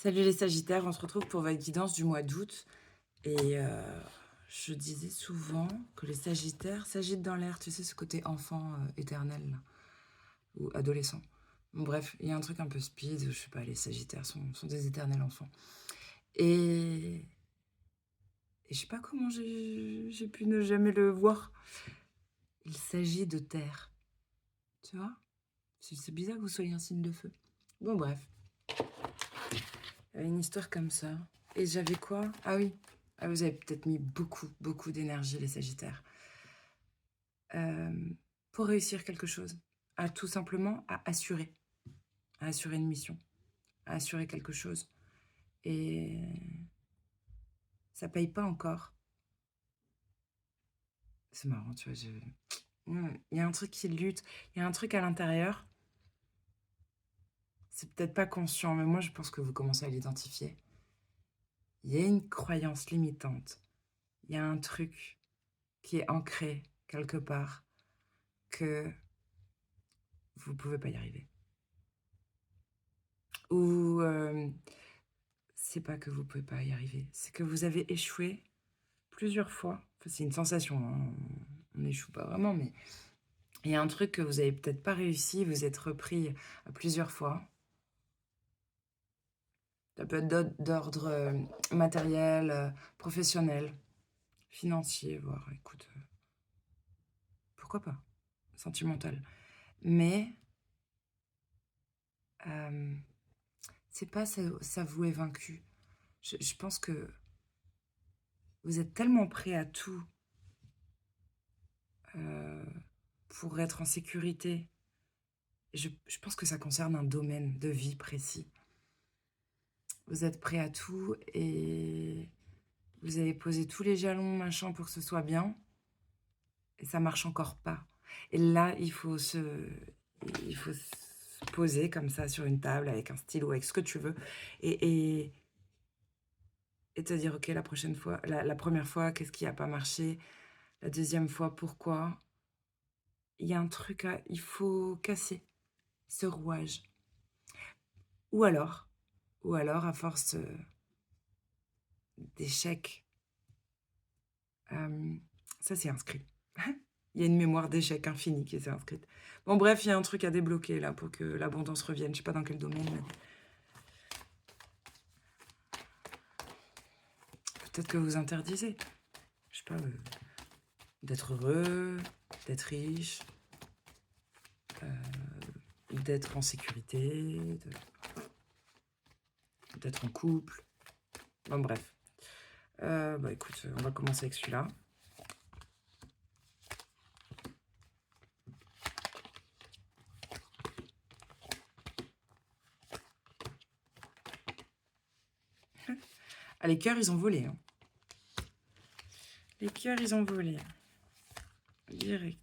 Salut les Sagittaires, on se retrouve pour votre guidance du mois d'août. Et je disais souvent que les Sagittaires s'agitent dans l'air, tu sais, ce côté enfant éternel, là, ou adolescent. Bon, bref, il y a un truc un peu speed, je sais pas, les Sagittaires sont des éternels enfants. Et, et je sais pas comment j'ai pu ne jamais le voir. Il s'agit de terre, tu vois? C'est bizarre que vous soyez un signe de feu. Bon, bref, il y avait une histoire comme ça. Et j'avais quoi? Ah oui, ah, vous avez peut-être mis beaucoup, beaucoup d'énergie, les Sagittaires, euh, pour réussir quelque chose. À tout simplement à assurer une mission, à assurer quelque chose. Et ça paye pas encore. C'est marrant, tu vois. Il y a un truc qui lutte, il y a un truc à l'intérieur. C'est peut-être pas conscient, mais moi je pense que vous commencez à l'identifier. Il y a une croyance limitante. Il y a un truc qui est ancré quelque part que vous pouvez pas y arriver. Ou c'est pas que vous pouvez pas y arriver, c'est que vous avez échoué plusieurs fois. Enfin, c'est une sensation, hein, on n'échoue pas vraiment, mais il y a un truc que vous avez peut-être pas réussi, vous êtes repris à plusieurs fois. Ça peut être d'ordre matériel, professionnel, financier, voire, écoute, pourquoi pas, sentimental. Mais euh, c'est pas ça vous est vaincu. Je pense que vous êtes tellement prêt à tout euh, pour être en sécurité. Je pense que ça concerne un domaine de vie précis. Vous êtes prêt à tout et vous avez posé tous les jalons, machin, pour que ce soit bien. Et ça marche encore pas. Et là, il faut se poser comme ça sur une table avec un stylo, avec ce que tu veux. Et, et, et te dire, ok, la prochaine fois, la première fois, qu'est-ce qui a pas marché? La deuxième fois, pourquoi? Il y a un truc il faut casser ce rouage. Ou alors, à force d'échecs, ça c'est inscrit. Il y a une mémoire d'échec infinie qui s'est inscrite. Bon, bref, il y a un truc à débloquer là pour que l'abondance revienne. Je sais pas dans quel domaine. Peut-être que vous interdisez. Je sais pas, d'être heureux, d'être riche, d'être en sécurité, d'être en couple. Bon, bref. Bah écoute, on va commencer avec celui-là. Ah, les cœurs, ils ont volé. Hein. Les cœurs, ils ont volé. Direct.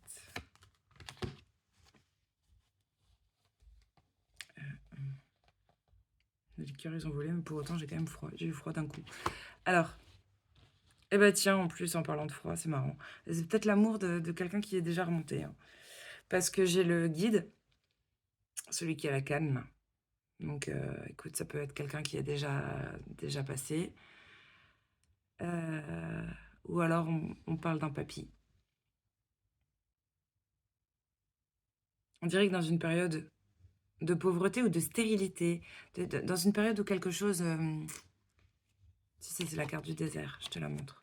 Les cœurs, ils ont volé, mais pour autant, j'ai quand même froid. J'ai eu froid d'un coup. Alors, eh ben tiens, en plus, en parlant de froid, c'est marrant. C'est peut-être l'amour de quelqu'un qui est déjà remonté. Hein. Parce que j'ai le guide, celui qui a la canne. Là. Donc, écoute, ça peut être quelqu'un qui est déjà passé. Euh, ou alors, on parle d'un papy. On dirait que dans une période de pauvreté ou de stérilité, dans une période où quelque chose... tu sais, c'est la carte du désert, je te la montre.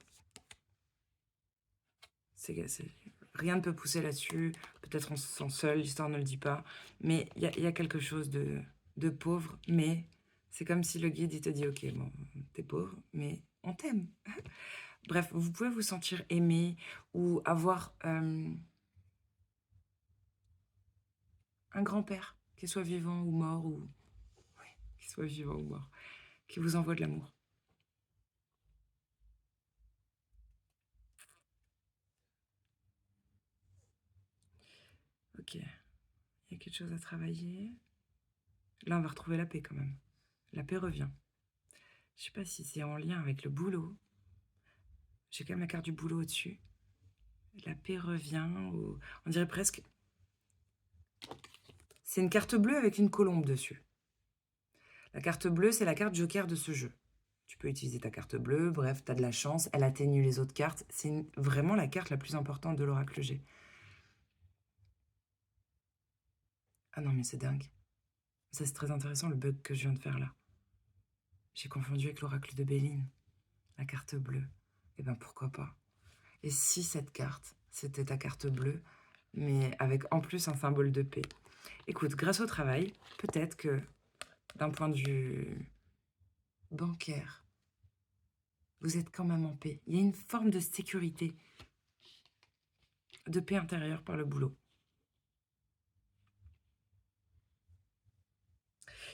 Rien ne peut pousser là-dessus. Peut-être on se sent seul, l'histoire ne le dit pas. Mais il y a quelque chose de pauvre. Mais c'est comme si le guide, il te dit, ok, bon, t'es pauvre, mais on t'aime. Bref, vous pouvez vous sentir aimé ou avoir un grand-père, qu'il soit vivant ou mort, ou oui, qu'il soit vivant ou mort, qui vous envoie de l'amour. Ok, il y a quelque chose à travailler. Là, on va retrouver la paix quand même. La paix revient. Je sais pas si c'est en lien avec le boulot. J'ai quand même la carte du boulot au-dessus. La paix revient. On dirait presque... C'est une carte bleue avec une colombe dessus. La carte bleue, c'est la carte joker de ce jeu. Tu peux utiliser ta carte bleue, bref, tu as de la chance, elle atténue les autres cartes. C'est vraiment la carte la plus importante de l'oracle G. Ah non, mais c'est dingue. Ça, c'est très intéressant, le bug que je viens de faire là. J'ai confondu avec l'oracle de Béline, la carte bleue. Eh ben, pourquoi pas. Et si cette carte, c'était ta carte bleue, mais avec en plus un symbole de paix. Écoute, grâce au travail, peut-être que d'un point de vue bancaire, vous êtes quand même en paix. Il y a une forme de sécurité, de paix intérieure par le boulot.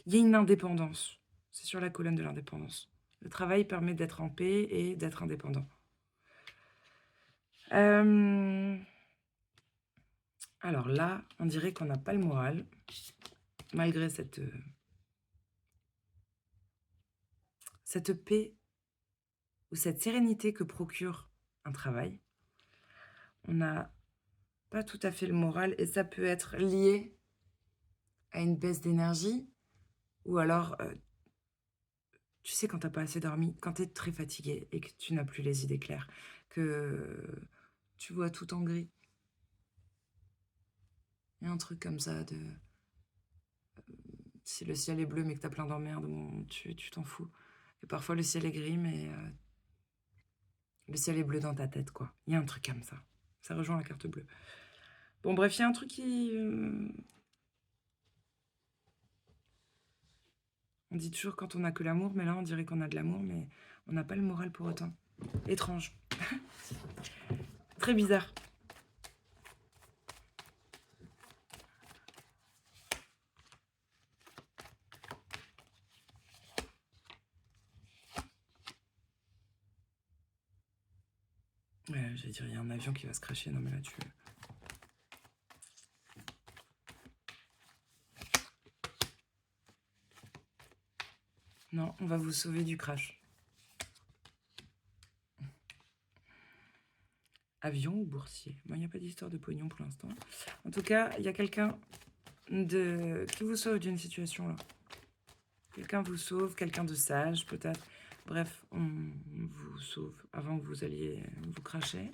Il y a une indépendance. C'est sur la colonne de l'indépendance. Le travail permet d'être en paix et d'être indépendant. Alors là, on dirait qu'on n'a pas le moral, malgré cette paix ou cette sérénité que procure un travail. On n'a pas tout à fait le moral et ça peut être lié à une baisse d'énergie ou alors, tu sais, quand tu n'as pas assez dormi, quand tu es très fatigué et que tu n'as plus les idées claires, que tu vois tout en gris. Il y a un truc comme ça de... Si le ciel est bleu mais que tu as plein d'emmerdes, bon, tu t'en fous. Et parfois le ciel est gris mais le ciel est bleu dans ta tête, quoi. Il y a un truc comme ça. Ça rejoint la carte bleue. Bon, bref, il y a un truc qui... On dit toujours quand on n'a que l'amour, mais là, on dirait qu'on a de l'amour, mais on n'a pas le moral pour autant. Étrange. Très bizarre. J'allais dire, il y a un avion qui va se cracher. Non, mais là, tu... Non, on va vous sauver du crash. Avion ou boursier? Bon, il n'y a pas d'histoire de pognon pour l'instant. En tout cas, il y a quelqu'un qui vous sauve d'une situation, là. Quelqu'un vous sauve, quelqu'un de sage, peut-être. Bref, on vous sauve avant que vous alliez vous cracher.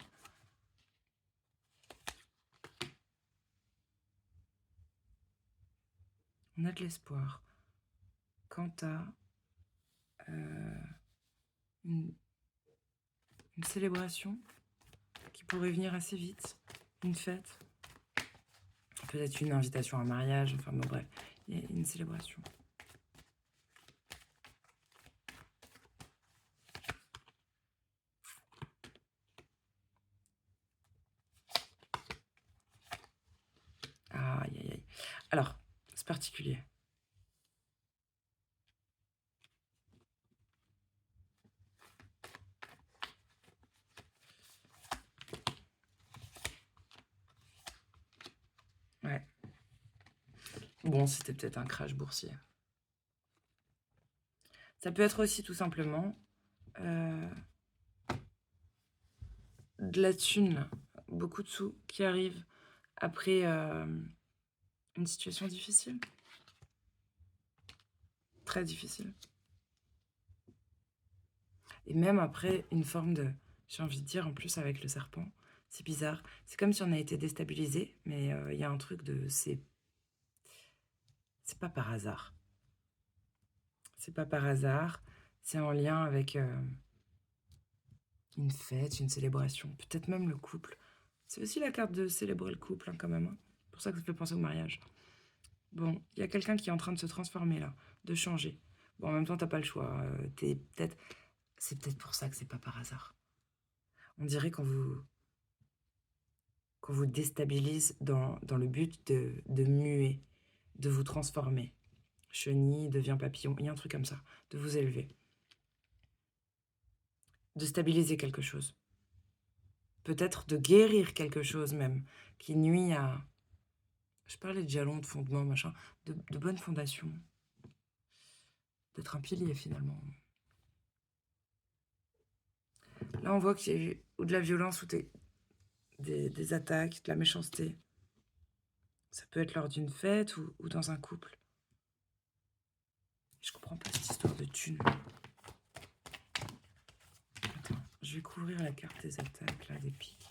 On a de l'espoir quant à une célébration qui pourrait venir assez vite, une fête, peut-être une invitation à un mariage, enfin bon bref, il y a une célébration. Aïe aïe aïe. Alors, c'est particulier. Ouais. Bon, c'était peut-être un crash boursier. Ça peut être aussi tout simplement de la thune, beaucoup de sous qui arrivent après une situation difficile. Très difficile. Et même après une forme de, j'ai envie de dire, en plus avec le serpent, c'est bizarre. C'est comme si on a été déstabilisé, mais il y a un truc de, c'est pas par hasard. C'est pas par hasard. C'est en lien avec une fête, une célébration, peut-être même le couple. C'est aussi la carte de célébrer le couple, hein, quand même. Hein. C'est pour ça que ça fait penser au mariage. Bon, il y a quelqu'un qui est en train de se transformer là, de changer. Bon, en même temps, t'as pas le choix. C'est peut-être pour ça que c'est pas par hasard. On dirait qu'on vous déstabilise dans le but de muer, de vous transformer. Chenille devient papillon, il y a un truc comme ça, de vous élever. De stabiliser quelque chose. Peut-être de guérir quelque chose même, qui nuit à... Je parlais de jalons, de fondement, machin, de bonnes fondations. D'être un pilier finalement. Là, on voit qu'il y a eu ou de la violence ou des attaques, de la méchanceté. Ça peut être lors d'une fête ou dans un couple. Je comprends pas cette histoire de thunes. Attends, je vais couvrir la carte des attaques, là, des piques.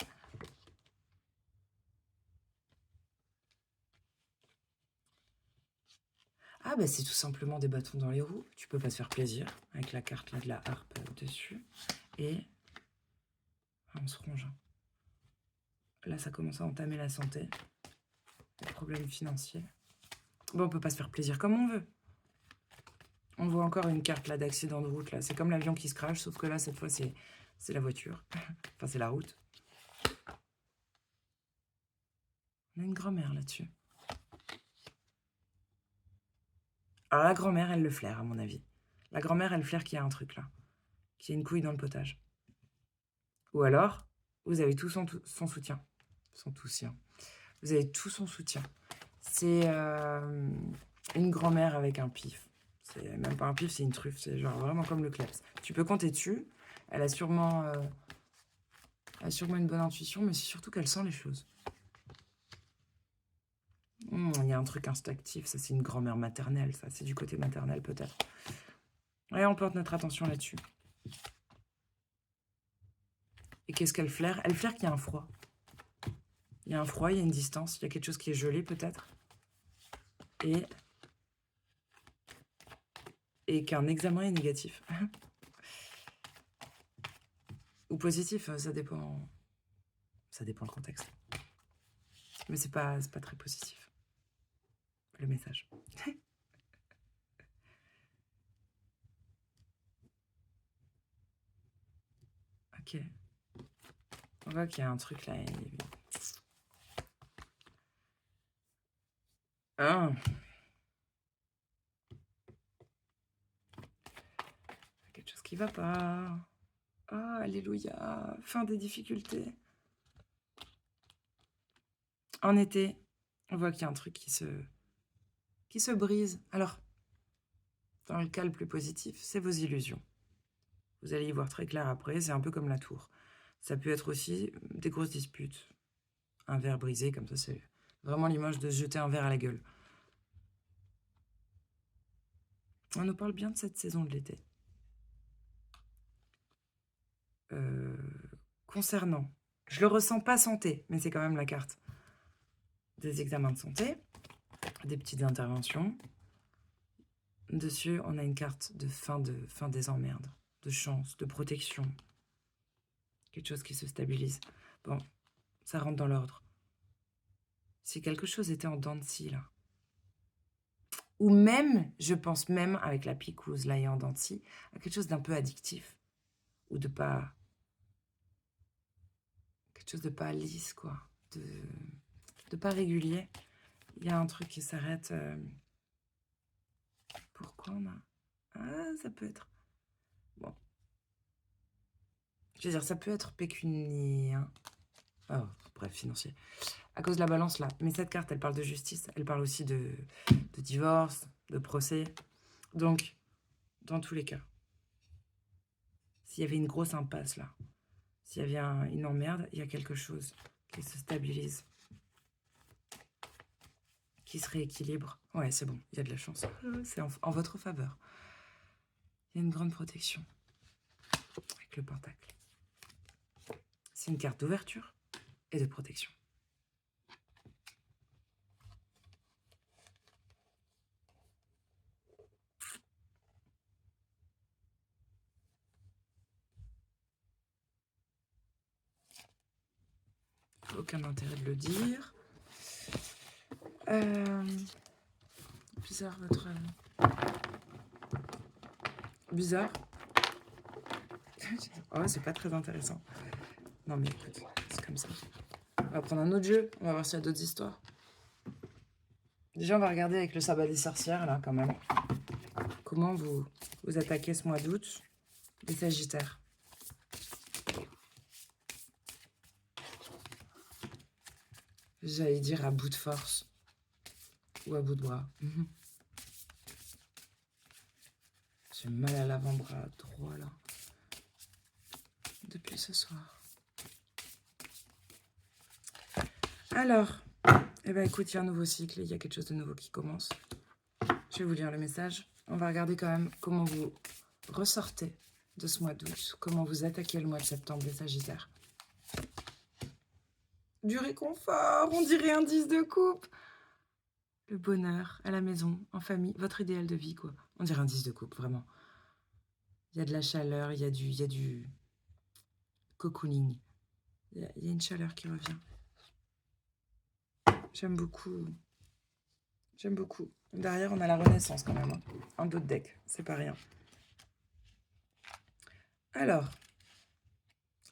Ah bah c'est tout simplement des bâtons dans les roues. Tu peux pas te faire plaisir avec la carte là de la harpe dessus. Et on se ronge. Là ça commence à entamer la santé. Les problèmes financiers. Bon, on peut pas se faire plaisir comme on veut. On voit encore une carte là d'accident de route là. C'est comme l'avion qui se crache, sauf que là cette fois c'est la voiture. Enfin c'est la route. On a une grand-mère là-dessus. Alors la grand-mère, elle le flaire, à mon avis. La grand-mère, elle flaire qu'il y a un truc là. Qu'il y a une couille dans le potage. Ou alors, vous avez tout son soutien. Son soutien. Vous avez tout son soutien. C'est une grand-mère avec un pif. C'est même pas un pif, c'est une truffe. C'est genre vraiment comme le kleps. Tu peux compter dessus. Elle a sûrement une bonne intuition, mais c'est surtout qu'elle sent les choses. Il y a un truc instinctif, ça c'est une grand-mère maternelle, ça c'est du côté maternel peut-être. Et on porte notre attention là-dessus. Et qu'est-ce qu'elle flaire? Elle flaire qu'il y a un froid. Il y a un froid, il y a une distance, il y a quelque chose qui est gelé peut-être. Et qu'un examen est négatif. Ou positif, ça dépend. Ça dépend le contexte. Mais c'est pas très positif. Le message. Ok. On voit qu'il y a un truc là. Ah. Quelque chose qui va pas. Ah, alléluia. Fin des difficultés. En été, on voit qu'il y a un truc qui se brise. Alors, dans le cas le plus positif, c'est vos illusions. Vous allez y voir très clair après, c'est un peu comme la tour. Ça peut être aussi des grosses disputes. Un verre brisé, comme ça, c'est vraiment l'image de se jeter un verre à la gueule. On nous parle bien de cette saison de l'été. Concernant, je le ressens pas santé, mais c'est quand même la carte des examens de santé, des petites interventions. Dessus, on a une carte de fin des emmerdes, de chance, de protection. Quelque chose qui se stabilise. Bon, ça rentre dans l'ordre. Si quelque chose était en dents de scie, là. Ou même, je pense même, avec la picouse, là, et en dents de scie, à quelque chose d'un peu addictif. Ou de pas... Quelque chose de pas lisse, quoi. De pas régulier. Il y a un truc qui s'arrête... Pourquoi on a... Ah, ça peut être... Bon. Je veux dire, ça peut être pécunien. Oh, bref, financier. À cause de la balance, là. Mais cette carte, elle parle de justice. Elle parle aussi de divorce, de procès. Donc, dans tous les cas, s'il y avait une grosse impasse, là, s'il y avait une emmerde, il y a quelque chose qui se stabilise, qui se rééquilibre. Ouais, c'est bon, il y a de la chance. C'est en votre faveur. Il y a une grande protection avec le pentacle. C'est une carte d'ouverture et de protection. Aucun intérêt de le dire. Bizarre votre... Bizarre. Oh, c'est pas très intéressant. Non mais écoute, c'est comme ça. On va prendre un autre jeu, on va voir s'il y a d'autres histoires. Déjà, on va regarder avec le sabbat des sorcières, là, quand même. Comment vous attaquez ce mois d'août, les Sagittaires. J'allais dire à bout de force. Ou à bout de bras. J'ai mal à l'avant-bras droit, là. Depuis ce soir. Alors, eh ben écoute, il y a un nouveau cycle, il y a quelque chose de nouveau qui commence. Je vais vous lire le message. On va regarder quand même comment vous ressortez de ce mois d'août, comment vous attaquez le mois de septembre, les Sagittaires. Du réconfort, on dirait un 10 de coupe. Le bonheur, à la maison, en famille, votre idéal de vie, quoi. On dirait un 10 de coupe, vraiment. Il y a de la chaleur, il y a du cocooning. Il y a une chaleur qui revient. J'aime beaucoup. J'aime beaucoup. Derrière, on a la Renaissance quand même. Hein. Un d'autres deck, c'est pas rien. Alors,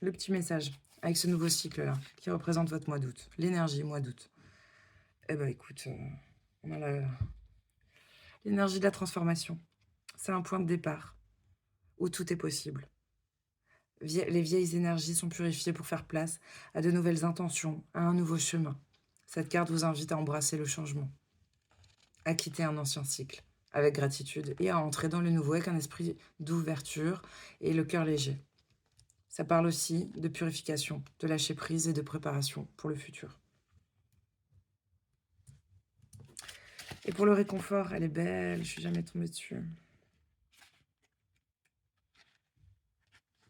le petit message avec ce nouveau cycle-là, qui représente votre mois d'août. L'énergie, mois d'août. Eh ben, écoute, on a l'énergie de la transformation. C'est un point de départ où tout est possible. Les vieilles énergies sont purifiées pour faire place à de nouvelles intentions, à un nouveau chemin. Cette carte vous invite à embrasser le changement, à quitter un ancien cycle avec gratitude et à entrer dans le nouveau avec un esprit d'ouverture et le cœur léger. Ça parle aussi de purification, de lâcher prise et de préparation pour le futur. Et pour le réconfort, elle est belle, je suis jamais tombée dessus.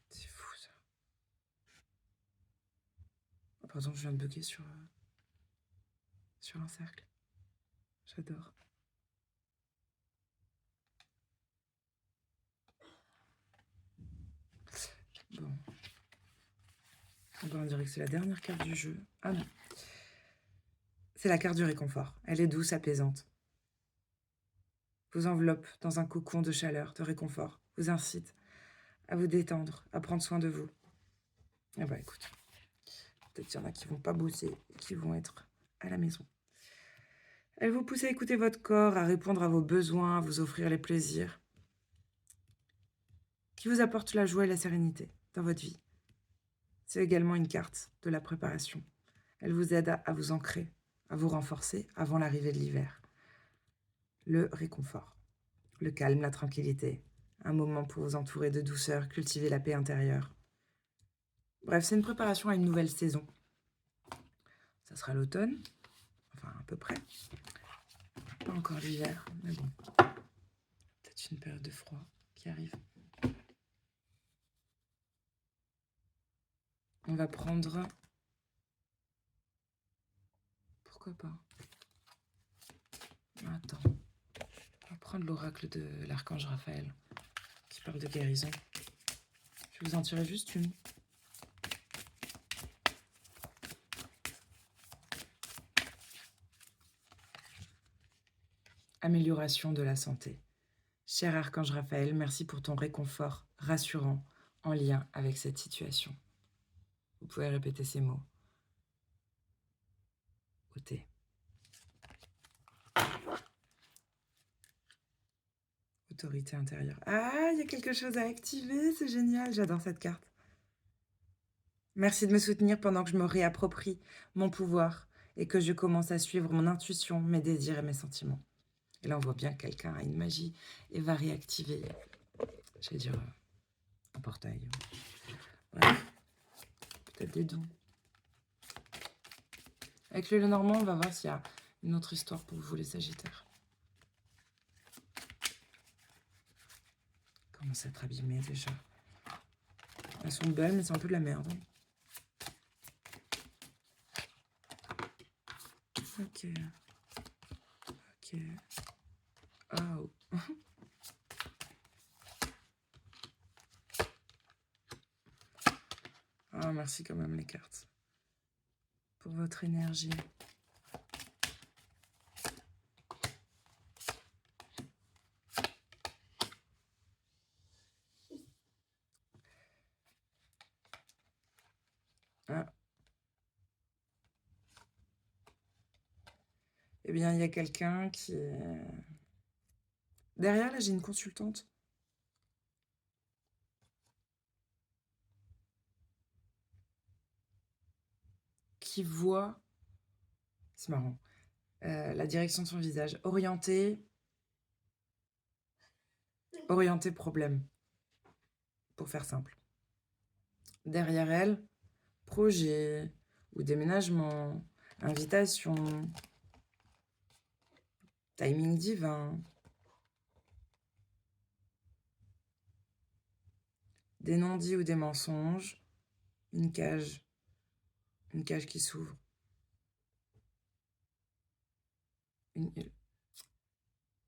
C'est fou ça. Oh, par exemple, je viens de bugger sur un cercle. J'adore. Bon. On dirait que c'est la dernière carte du jeu. Ah non. C'est la carte du réconfort. Elle est douce, apaisante. Vous enveloppe dans un cocon de chaleur, de réconfort. Vous incite à vous détendre, à prendre soin de vous. Eh ben écoute, peut-être qu'il y en a qui vont pas bosser, qui vont être à la maison. Elle vous pousse à écouter votre corps, à répondre à vos besoins, à vous offrir les plaisirs qui vous apportent la joie et la sérénité dans votre vie. C'est également une carte de la préparation. Elle vous aide à vous ancrer, à vous renforcer avant l'arrivée de l'hiver. Le réconfort, le calme, la tranquillité, un moment pour vous entourer de douceur, cultiver la paix intérieure. Bref, c'est une préparation à une nouvelle saison. Ça sera l'automne, enfin à peu près. Pas encore l'hiver, mais bon. Peut-être une période de froid qui arrive. On va prendre... Pourquoi pas? Attends. On va prendre l'oracle de l'archange Raphaël, qui parle de guérison. Je vais vous en tirer juste une. Amélioration de la santé. Cher archange Raphaël, merci pour ton réconfort rassurant en lien avec cette situation. Vous pouvez répéter ces mots. Au thé. Autorité intérieure. Ah, il y a quelque chose à activer, c'est génial, j'adore cette carte. Merci de me soutenir pendant que je me réapproprie mon pouvoir et que je commence à suivre mon intuition, mes désirs et mes sentiments. Et là, on voit bien que quelqu'un a une magie et va réactiver, j'allais dire, un portail. Bref, peut-être des dons. Avec le Lenormand, on va voir s'il y a une autre histoire pour vous, les Sagittaires. Comment ça être abîmé déjà? Elles sont belles, mais c'est un peu de la merde. Ok. Ok. Oh. Ah, merci quand même les cartes. Pour votre énergie. Ah. Eh bien, il y a quelqu'un qui est... Derrière, là, j'ai une consultante. Qui voit... C'est marrant. La direction de son visage. Orienté problème. Pour faire simple. Derrière elle, projet ou déménagement, invitation, timing divin. des non-dits ou des mensonges, une cage qui s'ouvre, une,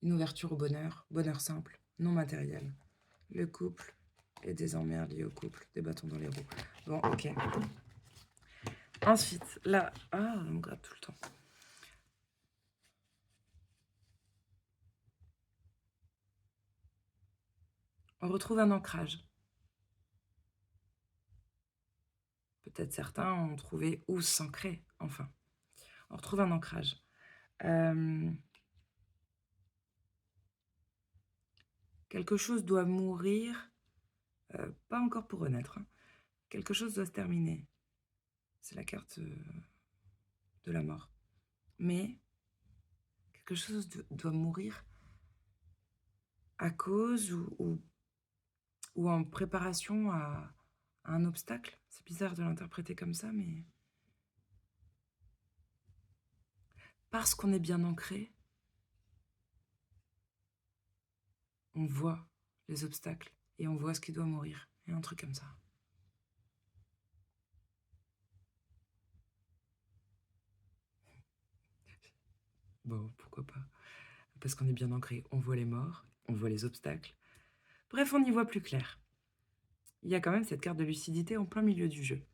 une ouverture au bonheur, bonheur simple, non matériel. Le couple et des emmerdes liées au couple, des bâtons dans les roues. Bon, ok. Ensuite, là, on me gratte tout le temps. On retrouve un ancrage. Peut-être certains ont trouvé où s'ancrer, enfin. On retrouve un ancrage. Quelque chose doit mourir, pas encore pour renaître. Hein. Quelque chose doit se terminer. C'est la carte de la mort. Mais quelque chose doit mourir à cause ou en préparation à un obstacle. C'est bizarre de l'interpréter comme ça, mais... Parce qu'on est bien ancré, on voit les obstacles et on voit ce qui doit mourir. Et un truc comme ça. Bon, pourquoi pas. Parce qu'on est bien ancré, on voit les morts, on voit les obstacles. Bref, on y voit plus clair. Il y a quand même cette carte de lucidité en plein milieu du jeu.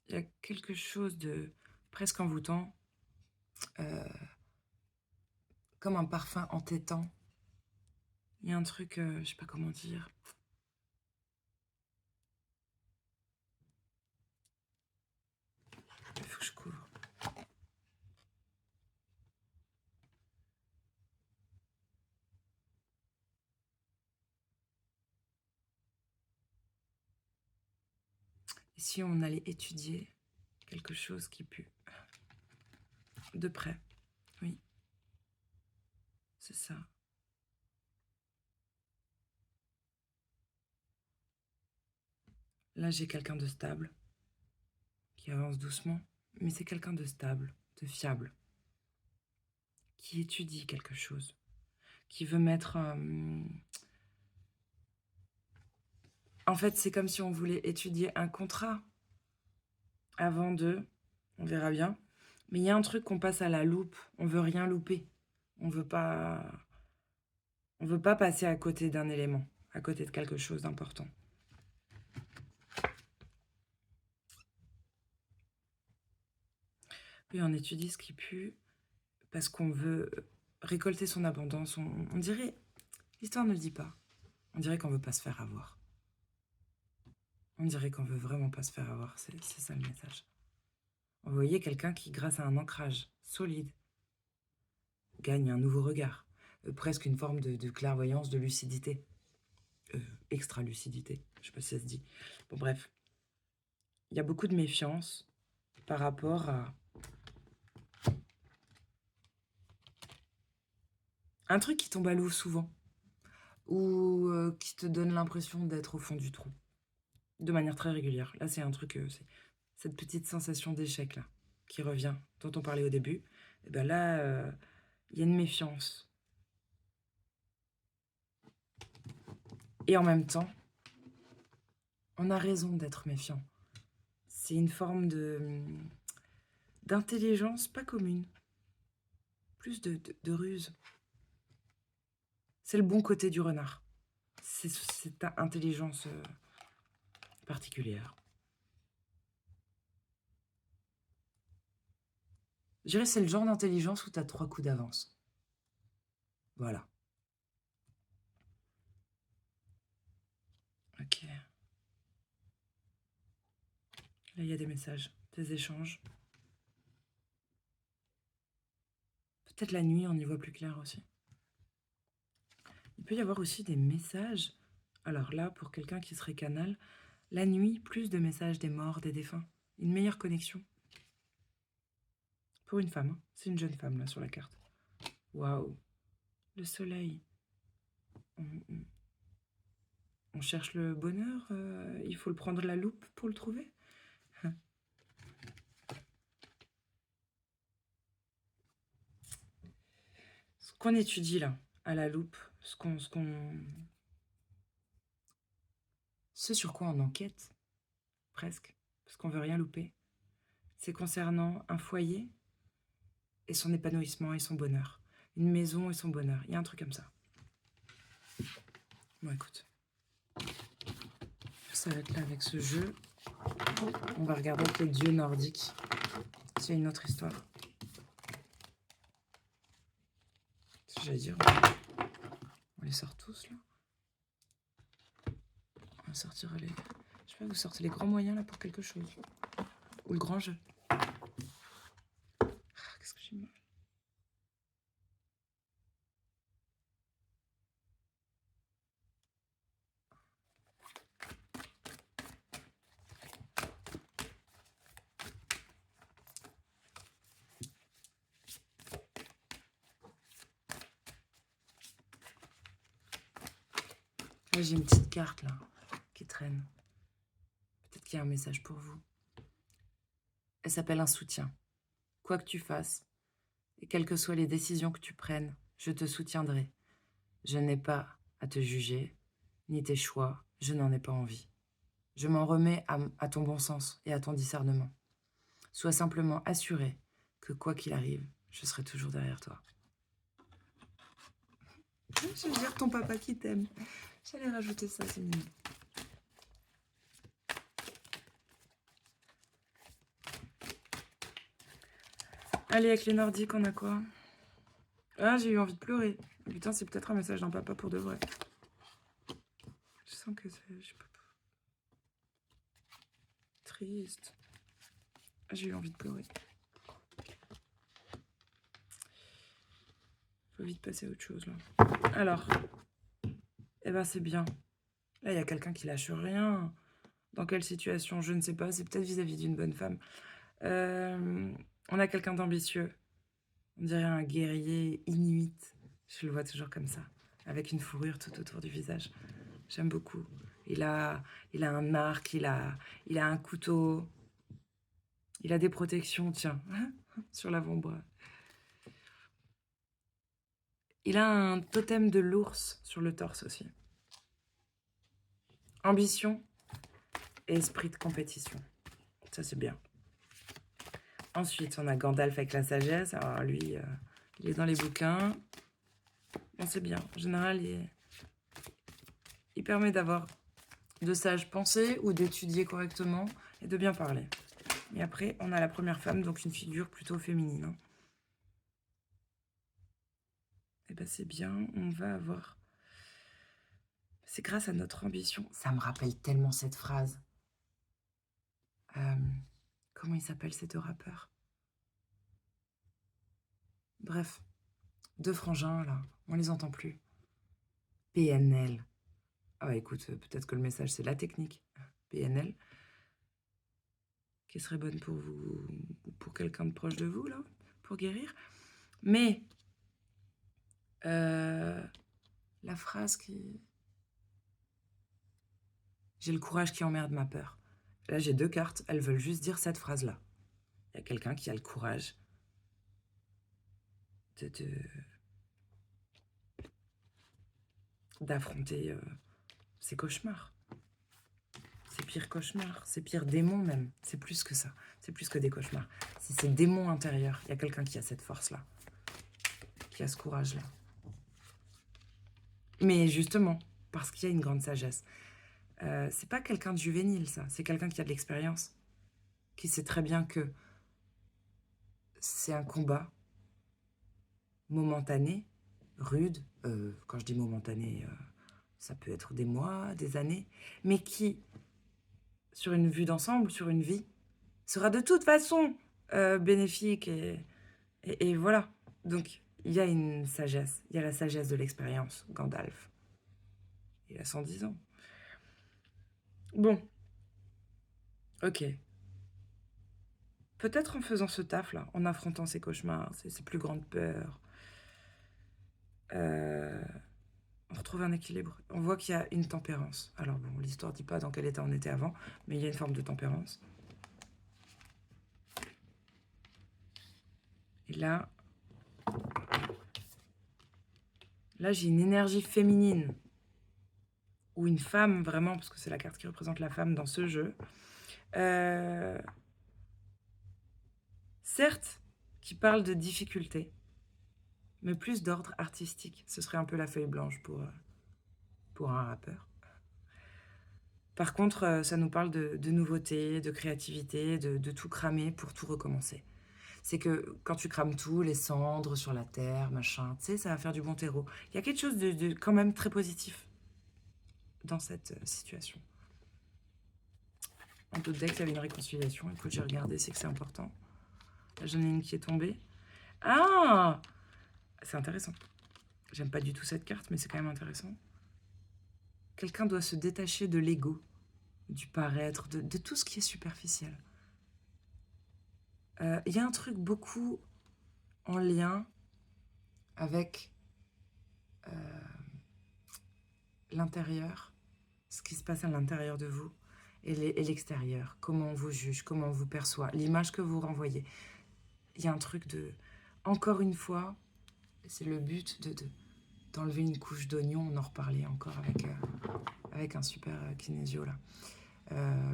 Il y a quelque chose de presque envoûtant, comme un parfum entêtant. Il y a un truc, je sais pas comment dire. Il faut que je couvre. Et si on allait étudier quelque chose qui pue de près, oui, c'est ça. Là, j'ai quelqu'un de stable, qui avance doucement, mais c'est quelqu'un de stable, de fiable, qui étudie quelque chose, qui veut mettre... En fait, c'est comme si on voulait étudier un contrat avant de... On verra bien. Mais il y a un truc qu'on passe à la loupe, on veut rien louper. On veut pas passer à côté d'un élément, à côté de quelque chose d'important. Oui, on étudie ce qui pue parce qu'on veut récolter son abondance. On dirait, l'histoire ne le dit pas, on dirait qu'on veut pas se faire avoir. On dirait qu'on veut vraiment pas se faire avoir, c'est ça le message. Vous voyez quelqu'un qui, grâce à un ancrage solide, gagne un nouveau regard, presque une forme de clairvoyance, de lucidité, extra-lucidité, je sais pas si ça se dit. Bon bref, il y a beaucoup de méfiance par rapport à un truc qui tombe à l'eau souvent, ou qui te donne l'impression d'être au fond du trou, de manière très régulière. Là, c'est un truc, c'est cette petite sensation d'échec là, qui revient, dont on parlait au début. Et ben là, il y a une méfiance. Et en même temps, on a raison d'être méfiant. C'est une forme d'intelligence pas commune, plus de ruse. C'est le bon côté du renard. C'est cette intelligence particulière. Je dirais que c'est le genre d'intelligence où tu as 3 coups d'avance. Voilà. Ok. Là, il y a des messages, des échanges. Peut-être la nuit, on y voit plus clair aussi. Il peut y avoir aussi des messages. Alors là, pour quelqu'un qui serait canal, la nuit, plus de messages des morts, des défunts. Une meilleure connexion. Pour une femme, hein. C'est une jeune femme là sur la carte. Waouh. Le soleil. On cherche le bonheur, il faut le prendre la loupe pour le trouver. qu'on étudie là, à la loupe, ce sur quoi on enquête, presque, parce qu'on veut rien louper, c'est concernant un foyer et son épanouissement et son bonheur. Une maison et son bonheur. Il y a un truc comme ça. Bon, écoute. Ça va être là avec ce jeu. On va regarder avec les dieux nordiques. C'est une autre histoire. J'allais dire, on les sort tous là. On va sortir les... Je sais pas, vous sortez les grands moyens là pour quelque chose. Ou le grand jeu. Ah, qu'est-ce que j'ai mal. Là, j'ai une petite carte là qui traîne. Peut-être qu'il y a un message pour vous. Elle s'appelle un soutien. Quoi que tu fasses, et quelles que soient les décisions que tu prennes, je te soutiendrai. Je n'ai pas à te juger, ni tes choix, je n'en ai pas envie. Je m'en remets à ton bon sens et à ton discernement. Sois simplement assuré que quoi qu'il arrive, je serai toujours derrière toi. Je veux dire ton papa qui t'aime. J'allais rajouter ça, c'est mignon. Allez, avec les nordiques, on a quoi? Ah, j'ai eu envie de pleurer. Putain, c'est peut-être un message d'un papa pour de vrai. Je sens que c'est... Je sais pas. Triste. J'ai eu envie de pleurer. Faut vite passer à autre chose, là. Alors. Eh ben, c'est bien. Là, il y a quelqu'un qui lâche rien. Dans quelle situation? Je ne sais pas. C'est peut-être vis-à-vis d'une bonne femme. On a quelqu'un d'ambitieux. On dirait un guerrier inuit. Je le vois toujours comme ça. Avec une fourrure tout autour du visage. J'aime beaucoup. Il a un arc, il a un couteau. Il a des protections, tiens, sur l'avant-bras. Il a un totem de l'ours sur le torse aussi. Ambition et esprit de compétition. Ça, c'est bien. Ensuite, on a Gandalf avec la sagesse. Alors lui, il est dans les bouquins. Bon, c'est bien. En général, il permet d'avoir de sages pensées ou d'étudier correctement et de bien parler. Et après, on a la première femme, donc une figure plutôt féminine. Hein. Et ben c'est bien, on va avoir... C'est grâce à notre ambition. Ça me rappelle tellement cette phrase. Comment il s'appelle ces deux rappeurs? Bref, deux frangins, là, on les entend plus. PNL. Ah bah écoute, peut-être que le message, c'est la technique. PNL. Qui serait bonne pour vous, pour quelqu'un de proche de vous, là, pour guérir. Mais, la phrase qui... J'ai le courage qui emmerde ma peur. Là, j'ai deux cartes, elles veulent juste dire cette phrase-là. Il y a quelqu'un qui a le courage d'affronter ses cauchemars. Ses pires cauchemars, ses pires démons même. C'est plus que ça. C'est plus que des cauchemars. C'est ces démons intérieurs. Il y a quelqu'un qui a cette force-là. Qui a ce courage-là. Mais justement, parce qu'il y a une grande sagesse. C'est pas quelqu'un de juvénile, ça. C'est quelqu'un qui a de l'expérience. Qui sait très bien que c'est un combat momentané, rude. Quand je dis momentané, ça peut être des mois, des années. Mais qui, sur une vue d'ensemble, sur une vie, sera de toute façon bénéfique. Et voilà. Donc, il y a une sagesse. Il y a la sagesse de l'expérience, Gandalf. Il a 110 ans. Bon. Ok. Peut-être en faisant ce taf-là, en affrontant ses cauchemars, ses plus grandes peurs, on retrouve un équilibre. On voit qu'il y a une tempérance. Alors bon, l'histoire ne dit pas dans quel état on était avant, mais il y a une forme de tempérance. Et là, Là, j'ai une énergie féminine ou une femme, vraiment, parce que c'est la carte qui représente la femme dans ce jeu. Certes, qui parle de difficultés, mais plus d'ordre artistique. Ce serait un peu la feuille blanche pour un rappeur. Par contre, ça nous parle de nouveauté, de créativité, de tout cramer pour tout recommencer. C'est que quand tu crames tout, les cendres sur la terre, machin, tu sais, ça va faire du bon terreau. Il y a quelque chose de quand même très positif dans cette situation. Un d'autres decks, il y avait une réconciliation. Écoute, j'ai regardé, c'est que c'est important. Là, j'en ai une qui est tombée. Ah! C'est intéressant. J'aime pas du tout cette carte, mais c'est quand même intéressant. Quelqu'un doit se détacher de l'ego, du paraître, de tout ce qui est superficiel. Il y a un truc beaucoup en lien avec l'intérieur, ce qui se passe à l'intérieur de vous, et l'extérieur, comment on vous juge, comment on vous perçoit, l'image que vous renvoyez. Il y a un truc de... Encore une fois, c'est le but d'enlever une couche d'oignon, on en reparlait encore avec un super kinésio, là.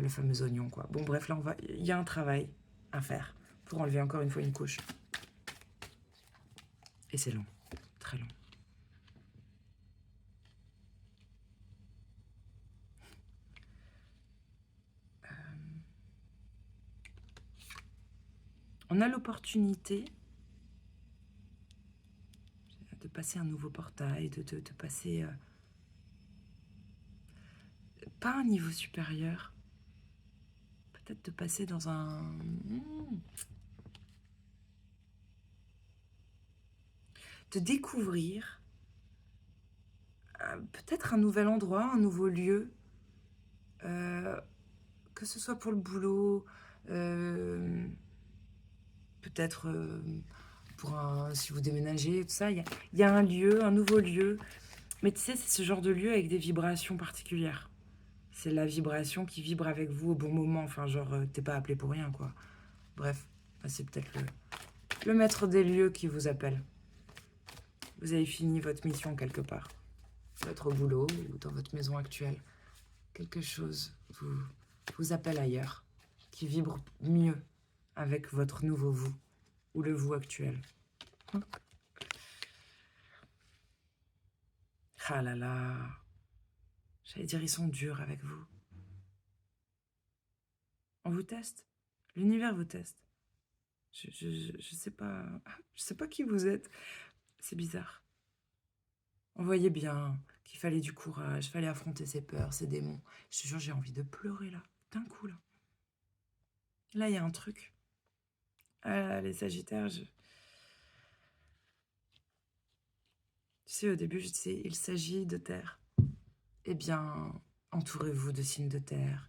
Le fameux oignon, quoi. Bon, bref, là, il y a un travail à faire pour enlever encore une fois une couche. Et c'est long, très long. On a l'opportunité de passer un nouveau portail, de passer... pas un niveau supérieur, peut-être de passer dans un... de découvrir peut-être un nouvel endroit, un nouveau lieu, que ce soit pour le boulot, peut-être si vous déménagez, tout ça, il y a un lieu, un nouveau lieu. Mais tu sais, c'est ce genre de lieu avec des vibrations particulières. C'est la vibration qui vibre avec vous au bon moment. Enfin, genre, t'es pas appelé pour rien, quoi. Bref, c'est peut-être le maître des lieux qui vous appelle. Vous avez fini votre mission quelque part. Votre boulot ou dans votre maison actuelle. Quelque chose vous appelle ailleurs, qui vibre mieux avec votre nouveau vous ou le vous actuel. Ah là là, j'allais dire ils sont durs avec vous. On vous teste, l'univers vous teste. Je sais pas qui vous êtes. C'est bizarre. On voyait bien qu'il fallait du courage, fallait affronter ses peurs, ses démons. Je te jure, j'ai envie de pleurer là, d'un coup là. Là, il y a un truc. Les Sagittaires, tu sais, au début, je disais, il s'agit de terre. Eh bien, entourez-vous de signes de terre.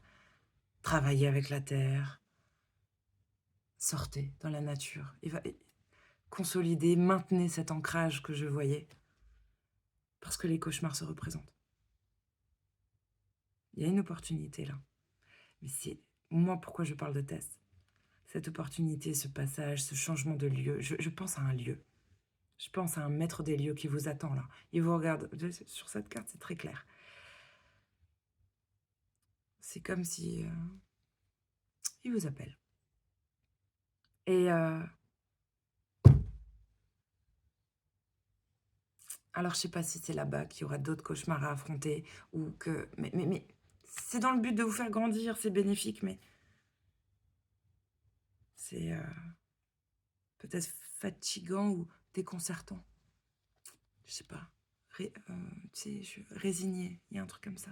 Travaillez avec la terre. Sortez dans la nature. Consolidez, maintenez cet ancrage que je voyais. Parce que les cauchemars se représentent. Il y a une opportunité là. Mais c'est moi pourquoi je parle de test. Cette opportunité, ce passage, ce changement de lieu, je pense à un lieu. Je pense à un maître des lieux qui vous attend là. Il vous regarde. Sur cette carte, c'est très clair. C'est comme si il vous appelle. Et alors, je sais pas si c'est là-bas qu'il y aura d'autres cauchemars à affronter ou que... Mais c'est dans le but de vous faire grandir, c'est bénéfique, mais c'est peut-être fatigant ou déconcertant. Je sais pas. Tu sais, résigné, il y a un truc comme ça.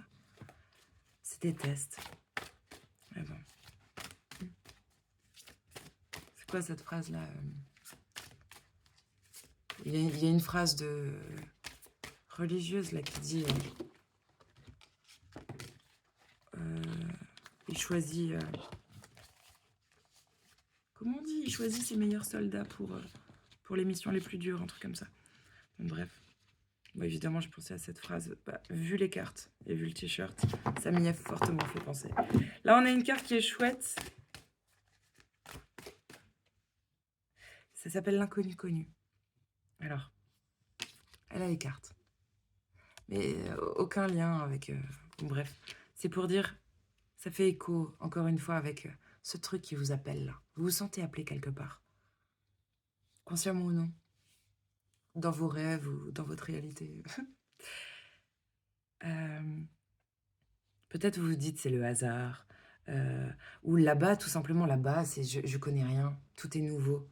C'est des tests. Mais bon. C'est quoi cette phrase-là il y a une phrase de religieuse là qui dit il choisit comment on dit, il choisit ses meilleurs soldats pour les missions les plus dures, un truc comme ça. Donc, bref, bon, évidemment je pensais à cette phrase, vu les cartes et vu le t-shirt, ça m'y a fortement fait penser. Là on a une carte qui est chouette, ça s'appelle l'inconnu connu. Alors, elle a les cartes. Mais aucun lien avec... bon, bref, c'est pour dire, ça fait écho, encore une fois, avec ce truc qui vous appelle là. Vous vous sentez appelé quelque part, consciemment ou non, dans vos rêves ou dans votre réalité. Peut-être vous vous dites c'est le hasard, ou là-bas, tout simplement là-bas, c'est je connais rien, tout est nouveau.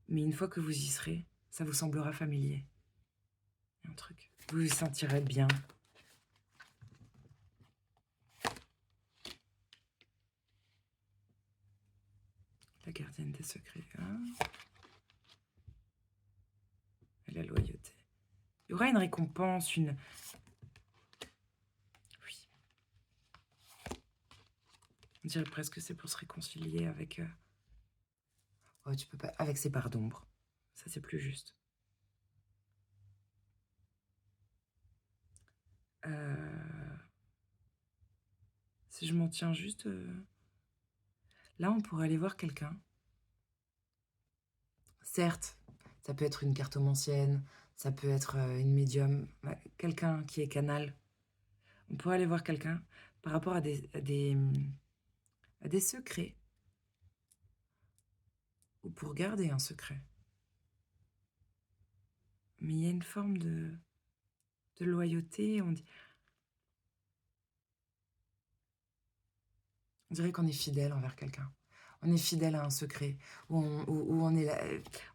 Mais une fois que vous y serez, ça vous semblera familier. Il y a un truc. Vous vous sentirez bien. La gardienne des secrets. Hein, et la loyauté. Il y aura une récompense, une... Oui. On dirait presque que c'est pour se réconcilier avec... Oh, tu peux pas... Avec ses parts d'ombre. Ça, c'est plus juste. Si je m'en tiens juste... Là, on pourrait aller voir quelqu'un. Certes, ça peut être une cartomancienne, ça peut être une médium, quelqu'un qui est canal. On pourrait aller voir quelqu'un par rapport à des secrets, ou pour garder un secret. Mais il y a une forme de loyauté. On dirait qu'on est fidèle envers quelqu'un. On est fidèle à un secret, où on est là,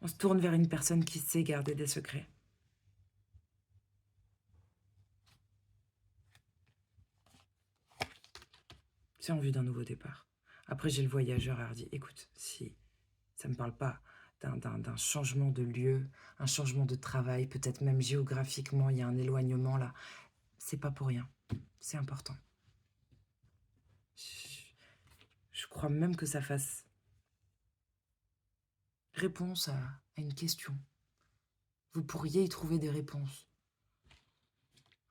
on se tourne vers une personne qui sait garder des secrets. C'est en vue d'un nouveau départ. Après, j'ai le voyageur hardi. Écoute, si ça ne me parle pas d'un changement de lieu, un changement de travail, peut-être même géographiquement, il y a un éloignement là. C'est pas pour rien. C'est important. Je crois même que ça fasse réponse à une question. Vous pourriez y trouver des réponses.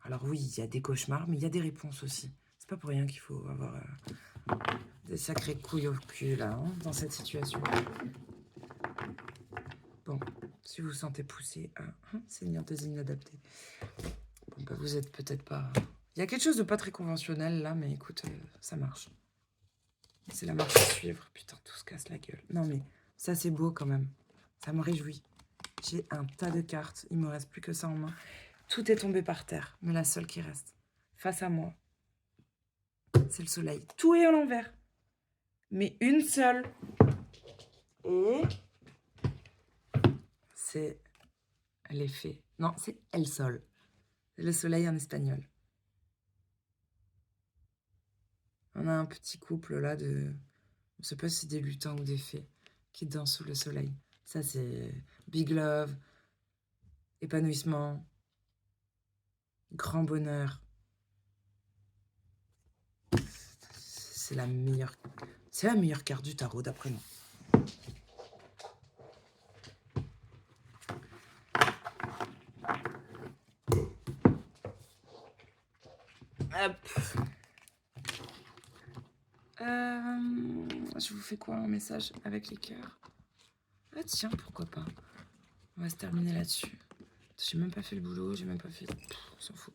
Alors oui, il y a des cauchemars, mais il y a des réponses aussi. C'est pas pour rien qu'il faut avoir des sacrées couilles au cul, là, hein, dans cette situation. Bon, si vous vous sentez poussé à Seigneur des inadaptés, bon, bah, vous êtes peut-être pas... Il y a quelque chose de pas très conventionnel, là, mais écoute, ça marche. C'est la marche à suivre. Putain, tout se casse la gueule. Non, mais ça, c'est beau, quand même. Ça me réjouit. J'ai un tas de cartes. Il me reste plus que ça en main. Tout est tombé par terre, mais la seule qui reste, face à moi, c'est le soleil. Tout est à l'envers. Mais une seule. Et c'est l'effet. Non, c'est El Sol. C'est le soleil en espagnol. On a un petit couple là de... Je ne sais pas si des lutins ou des fées qui dansent sous le soleil. Ça, c'est big love, épanouissement, grand bonheur. C'est la meilleure carte du tarot, d'après moi. Hop. Je vous fais quoi, un message avec les cœurs? Ah tiens, pourquoi pas. On va se terminer là-dessus. J'ai même pas fait le boulot, j'ai même pas fait... on s'en fout.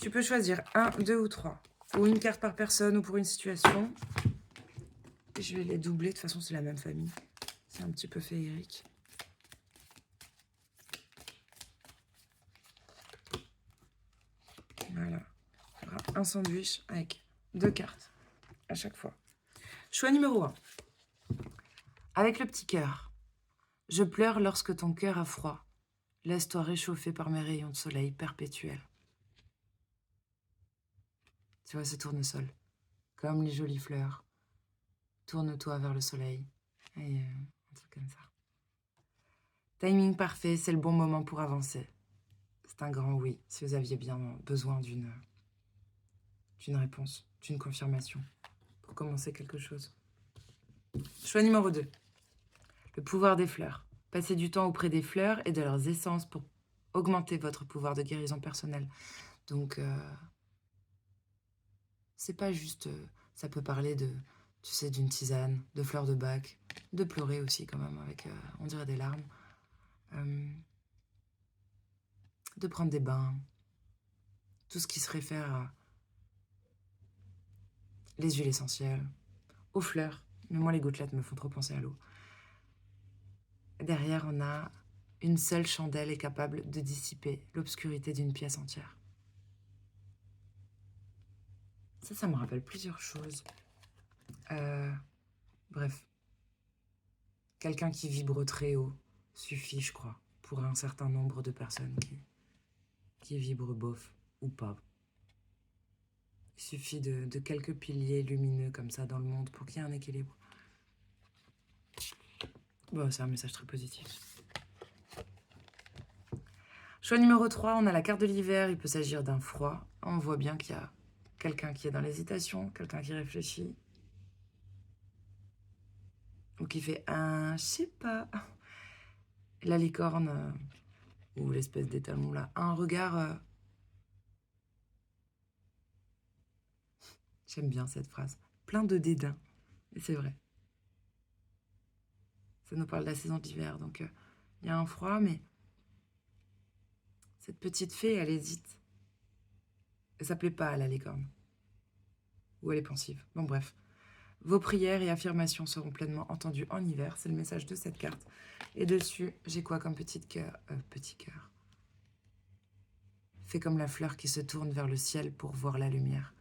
Tu peux choisir 1, 2 ou 3. Ou une carte par personne ou pour une situation. Et je vais les doubler, de toute façon c'est la même famille. C'est un petit peu féerique. Voilà. Il y aura un sandwich avec 2 cartes à chaque fois. Choix numéro 1. Avec le petit cœur. Je pleure lorsque ton cœur a froid. Laisse-toi réchauffer par mes rayons de soleil perpétuels. Tu vois ce tournesol, comme les jolies fleurs. Tourne-toi vers le soleil. Et un truc comme ça. Timing parfait, c'est le bon moment pour avancer. C'est un grand oui, si vous aviez bien besoin d'une réponse, d'une confirmation, pour commencer quelque chose. Choix numéro 2. Le pouvoir des fleurs. Passez du temps auprès des fleurs et de leurs essences pour augmenter votre pouvoir de guérison personnelle. Donc, c'est pas juste... ça peut parler de, tu sais, d'une tisane, de fleurs de bac, de pleurer aussi quand même, avec, on dirait des larmes, de prendre des bains, tout ce qui se réfère à les huiles essentielles, aux fleurs. Mais moi, les gouttelettes me font trop penser à l'eau. Derrière, on a une seule chandelle est capable de dissiper l'obscurité d'une pièce entière. Ça me rappelle plusieurs choses. Bref, quelqu'un qui vibre très haut suffit, je crois, pour un certain nombre de personnes qui vibrent bof ou pas. Il suffit de quelques piliers lumineux comme ça dans le monde pour qu'il y ait un équilibre. Bon, c'est un message très positif. Choix numéro 3, on a la carte de l'hiver. Il peut s'agir d'un froid. On voit bien qu'il y a quelqu'un qui est dans l'hésitation, quelqu'un qui réfléchit. Ou qui fait un, je sais pas. La licorne, ou l'espèce d'étalon là, un regard... J'aime bien cette phrase. Plein de dédain. Et c'est vrai. Ça nous parle de la saison d'hiver. Donc, il y a un froid, mais cette petite fée, elle hésite. Et ça plaît pas à la licorne. Ou elle est pensive. Bon, bref. Vos prières et affirmations seront pleinement entendues en hiver. C'est le message de cette carte. Et dessus, j'ai quoi comme petit cœur? Petit cœur. Fait comme la fleur qui se tourne vers le ciel pour voir la lumière.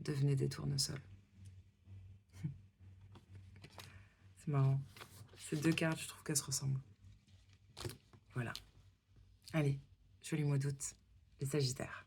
Devenez des tournesols. C'est marrant. Ces deux cartes, je trouve qu'elles se ressemblent. Voilà. Allez, joli mois d'août, les Sagittaires.